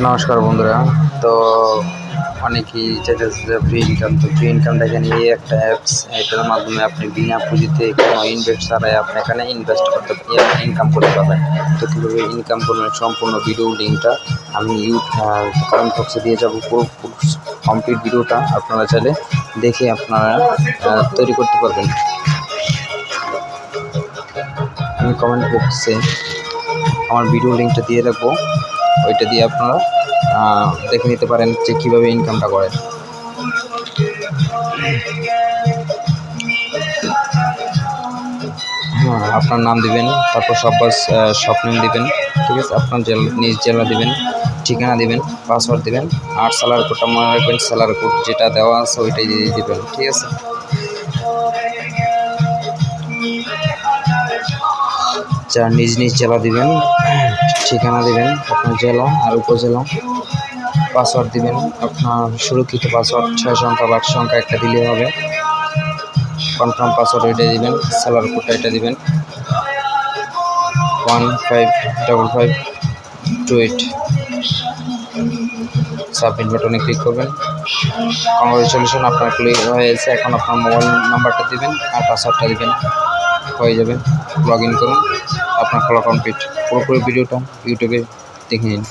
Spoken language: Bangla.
নমস্কার বন্ধুরা। তো অনেকেই চাইতেছে যে ফ্রি ইনকাম, তো ফ্রি ইনকাম দেখেন এই একটা অ্যাপস, এটার মাধ্যমে আপনি বিনা পুঁজিতে কোনো ইনভেস্ট ছাড়াই আপনি এখানে ইনভেস্ট করতে ইনকাম করতে পারবেন। তো কীভাবে ইনকাম করবেন সম্পূর্ণ ভিডিও লিঙ্কটা আমি কমেন্ট বক্সে দিয়ে যাবো। পুরো কমপ্লিট ভিডিওটা আপনারা চাইলে দেখে আপনারা তৈরি করতে পারবেন। আমি কমেন্ট বক্সে আমার ভিডিও লিঙ্কটা দিয়ে রাখবো, ওইটা দিয়ে আপনারা দেখে নিতে পারেন যে কীভাবে ইনকামটা করেন। হ্যাঁ, আপনার নাম দিবেন, তারপর শপ নেম দিবেন, ঠিক আছে। আপনার নিজ জেলা দিবেন, ঠিকানা দিবেন, পাসওয়ার্ড দিবেন, আর স্যালারি কোডটা মনে রাখবেন। স্যালারি কোড যেটা দেওয়া আছে ওইটাই দিয়ে দিবেন, ঠিক আছে। নিজ নিজ জেলা দিবেন, ঠিকানা দিবেন, আপনার জেলা আর উপজেলা, পাসওয়ার্ড দিবেন আপনার সুরক্ষিত পাসওয়ার্ড, 6 সংখ্যা বা 8 সংখ্যা একটা দিলে হবে। কনফার্ম পাসওয়ার্ড ওইটা দিবেন, স্যালারি কোডটা এটা দিবেন 155528। সাবমিট বাটনে ক্লিক করবেন। কংগ্রেচুলেশন, আপনার ক্লিক হয়েছে। এখন আপনার মোবাইল নাম্বারটা দিবেন আর পাসওয়ার্ডটা দিবেন, হয়ে যাবে। লগ ইন করুন, আপনার খোলা কমপ্লিট। পুরোপুরি ভিডিওটা ইউটিউবে দেখে নিন।